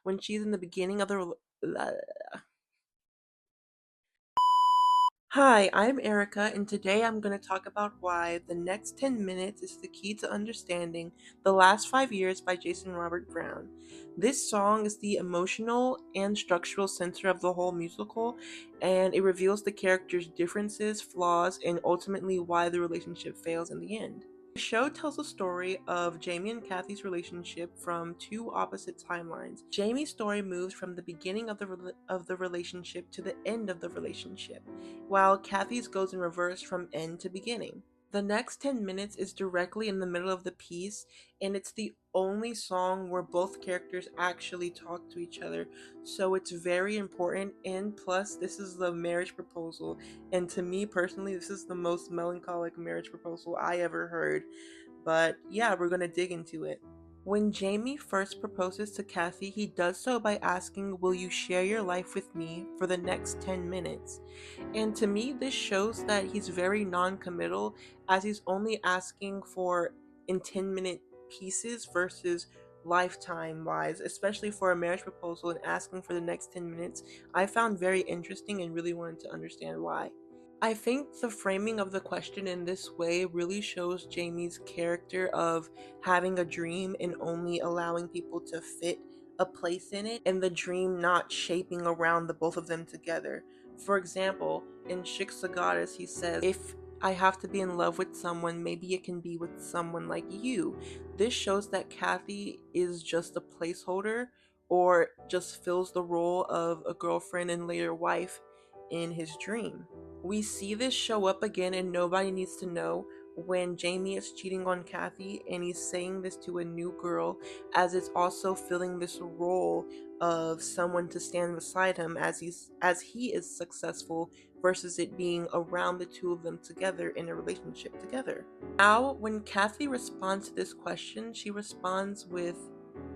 when she's in the beginning of the Hi, I'm Erica, and today I'm going to talk about why the next 10 minutes is the key to understanding The Last 5 Years by Jason Robert Brown. This song is the emotional and structural center of the whole musical, and it reveals the characters' differences, flaws, and ultimately why the relationship fails in the end. The show tells a story of Jaime and Cathy's relationship from two opposite timelines. Jamie's story moves from the beginning of the relationship to the end of the relationship, while Cathy's goes in reverse from end to beginning. The next 10 minutes is directly in the middle of the piece, and it's the only song where both characters actually talk to each other, so it's very important. And plus, this is the marriage proposal, and to me personally, this is the most melancholic marriage proposal I ever heard. But yeah, we're gonna dig into it. When Jamie first proposes to Cathy, he does so by asking, "Will you share your life with me for the next 10 minutes?" And to me, this shows that he's very non committal, as he's only asking for in 10-minute pieces versus lifetime wise, especially for a marriage proposal and asking for the next 10 minutes. I found very interesting and really wanted to understand why. I think the framing of the question in this way really shows Jamie's character of having a dream and only allowing people to fit a place in it, and the dream not shaping around the both of them together. For example, in Shik's Goddess, he says, "If I have to be in love with someone, maybe it can be with someone like you." This shows that Cathy is just a placeholder or just fills the role of a girlfriend and later wife in his dream. We see this show up again in Nobody Needs to Know when Jamie is cheating on Cathy and he's saying this to a new girl, as it's also filling this role of someone to stand beside him as he is successful versus it being around the two of them together in a relationship together. Now, when Cathy responds to this question, she responds with,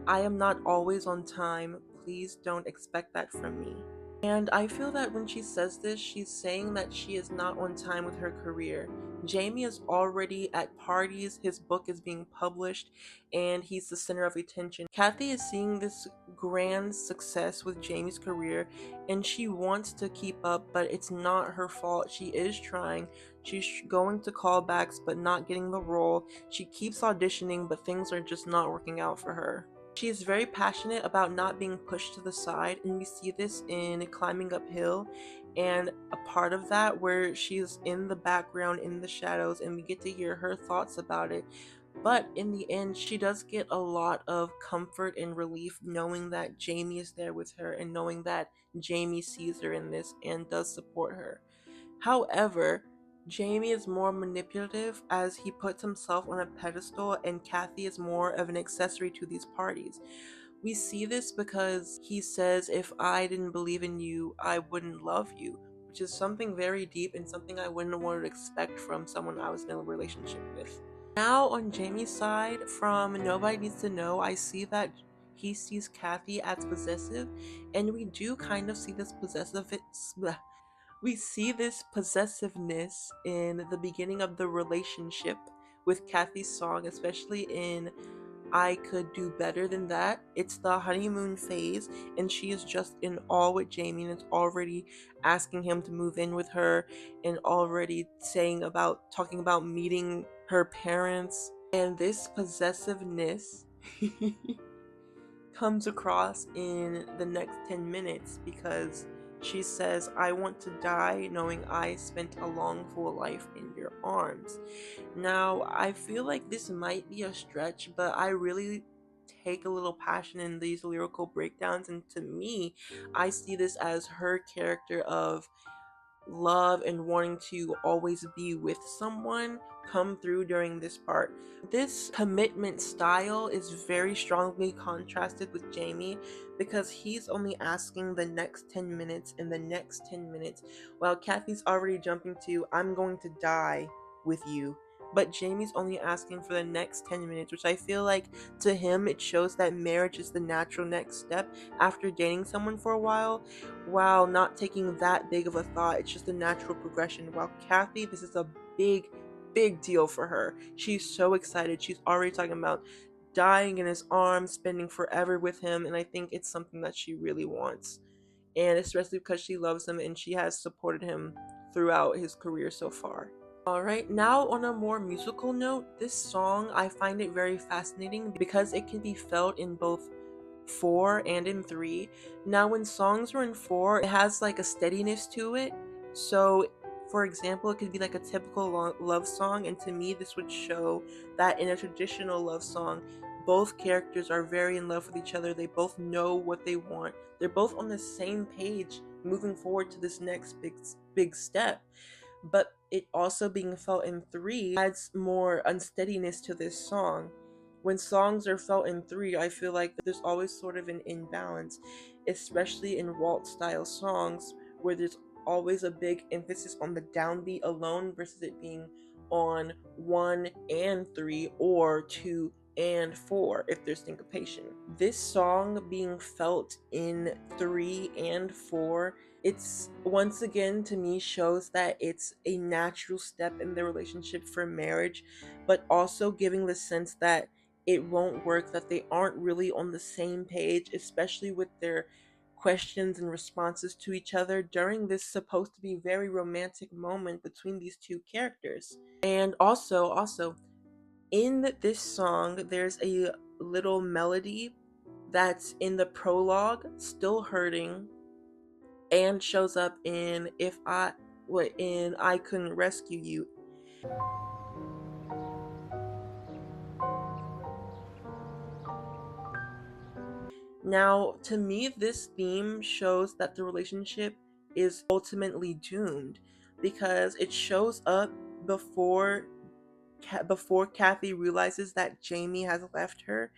"I am not always on time. Please don't expect that from me." And I feel that when she says this, she's saying that she is not on time with her career. Jamie is already at parties, his book is being published, and he's the center of attention. Cathy is seeing this grand success with Jamie's career, and she wants to keep up, but it's not her fault. She is trying. She's going to callbacks, but not getting the role. She keeps auditioning, but things are just not working out for her. She is very passionate about not being pushed to the side, and we see this in Climbing Uphill, and a part of that where she's in the background in the shadows and we get to hear her thoughts about it. But in the end, she does get a lot of comfort and relief knowing that Jamie is there with her and knowing that Jamie sees her in this and does support her. However, Jamie is more manipulative as he puts himself on a pedestal, and Cathy is more of an accessory to these parties. We see this because he says, "If I didn't believe in you, I wouldn't love you," which is something very deep and something I wouldn't want to expect from someone I was in a relationship with. Now, on Jamie's side, from Nobody Needs to Know, I see that he sees Cathy as possessive, and we do kind of see this we see this possessiveness in the beginning of the relationship with Cathy's song, especially in "I Could Do Better Than That." It's the honeymoon phase, and she is just in awe with Jamie and is already asking him to move in with her and already talking about meeting her parents. And this possessiveness comes across in the next 10 minutes because she says, "I want to die knowing I spent a long full life in your arms." Now, I feel like this might be a stretch, but I really take a little passion in these lyrical breakdowns, and to me, I see this as her character of love and wanting to always be with someone come through during this part. This commitment style is very strongly contrasted with Jamie because he's only asking the next 10 minutes and the next 10 minutes, while Kathy's already jumping to, "I'm going to die with you." But Jamie's only asking for the next 10 minutes, which I feel like to him it shows that marriage is the natural next step after dating someone for a while not taking that big of a thought. It's just a natural progression. While Cathy, this is a big deal for her. She's so excited. She's already talking about dying in his arms, spending forever with him, and I think it's something that she really wants. And especially because she loves him and she has supported him throughout his career so far. Alright, now on a more musical note, this song I find it very fascinating because it can be felt in both 4 and in 3. Now, when songs are in 4, it has like a steadiness to it. So, for example, it could be like a typical love song, and to me, this would show that in a traditional love song, both characters are very in love with each other. They both know what they want. They're both on the same page moving forward to this next big step. But it also being felt in 3 adds more unsteadiness to this song. When songs are felt in 3, I feel like there's always sort of an imbalance, especially in waltz style songs where there's always a big emphasis on the downbeat alone versus it being on 1 and 3 or 2 and 4 if there's syncopation. This song being felt in 3 and 4, it's once again to me shows that it's a natural step in the relationship for marriage, but also giving the sense that it won't work, that they aren't really on the same page, especially with their questions and responses to each other during this supposed to be very romantic moment between these two characters. And also in this song there's a little melody that's in the prologue, Still Hurting, and shows up in if I what in I Couldn't Rescue You. Now, to me, this theme shows that the relationship is ultimately doomed because it shows up before before Cathy realizes that Jaime has left her.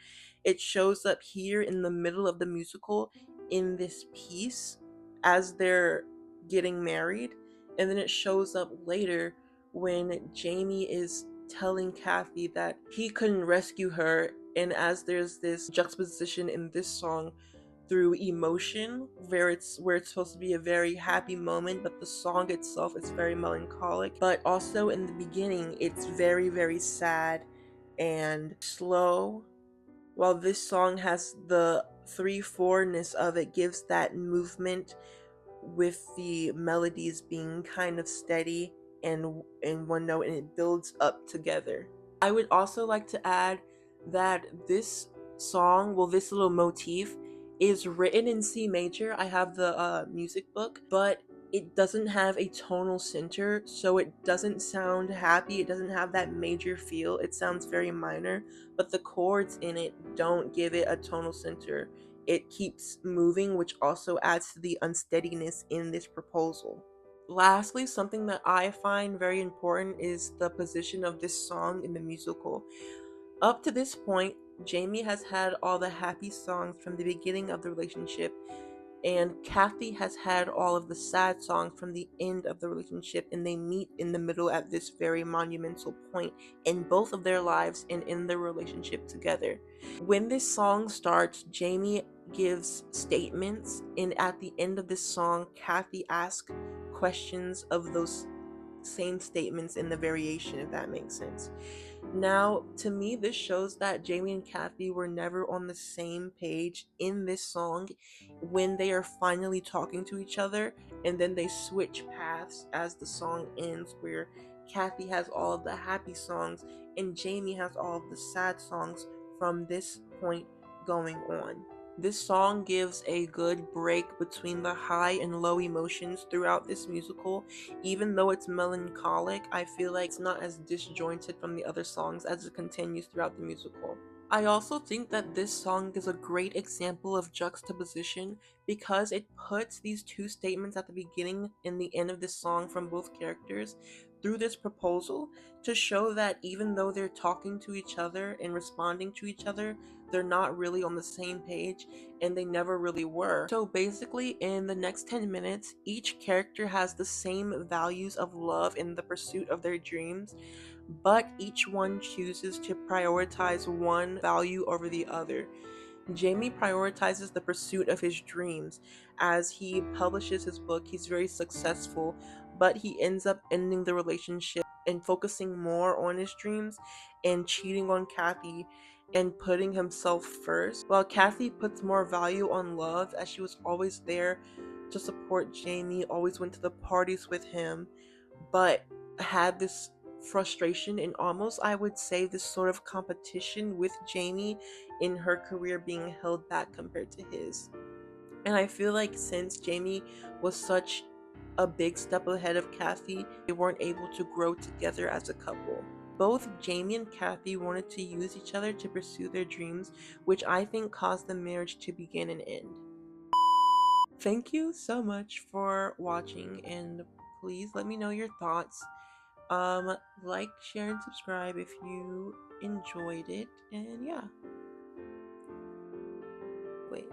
It shows up here in the middle of the musical in this piece as they're getting married, and then it shows up later when Jaime is telling Cathy that he couldn't rescue her, and as there's this juxtaposition in this song through emotion where it's supposed to be a very happy moment, but the song itself is very melancholic. But also in the beginning it's very sad and slow, while this song has the 3/4ness of it, gives that movement with the melodies being kind of steady and in one note, and it builds up together. I would also like to add that this song, well, this little motif is written in C major. I have the music book, but it doesn't have a tonal center, so it doesn't sound happy. It doesn't have that major feel. It sounds very minor, but the chords in it don't give it a tonal center. It keeps moving, which also adds to the unsteadiness in this proposal. Lastly, something that I find very important is the position of this song in the musical. Up to this point, Jaime has had all the happy songs from the beginning of the relationship, and Cathy has had all of the sad songs from the end of the relationship, and they meet in the middle at this very monumental point in both of their lives and in their relationship together. When this song starts, Jaime gives statements, and at the end of this song, Cathy asks questions of those same statements in the variation, if that makes sense. Now, to me, this shows that Jaime and Cathy were never on the same page in this song when they are finally talking to each other, and then they switch paths as the song ends, where Cathy has all of the happy songs and Jaime has all of the sad songs from this point going on. This song gives a good break between the high and low emotions throughout this musical. Even though it's melancholic, I feel like it's not as disjointed from the other songs as it continues throughout the musical. I also think that this song is a great example of juxtaposition because it puts these two statements at the beginning and the end of this song from both characters through this proposal to show that even though they're talking to each other and responding to each other, they're not really on the same page, and they never really were. So basically, in the next 10 minutes, each character has the same values of love in the pursuit of their dreams, but each one chooses to prioritize one value over the other. Jaime prioritizes the pursuit of his dreams. As he publishes his book, he's very successful, but he ends up ending the relationship and focusing more on his dreams and cheating on Cathy and putting himself first, while Cathy puts more value on love, as she was always there to support Jaime, always went to the parties with him, but had this frustration and almost, I would say, this sort of competition with Jaime in her career being held back compared to his. And I feel like since Jaime was such a big step ahead of Cathy, they weren't able to grow together as a couple. Both Jaime and Cathy wanted to use each other to pursue their dreams, which I think caused the marriage to begin and end. Thank you so much for watching, and please let me know your thoughts. Like, share, and subscribe if you enjoyed it. And yeah. Wait.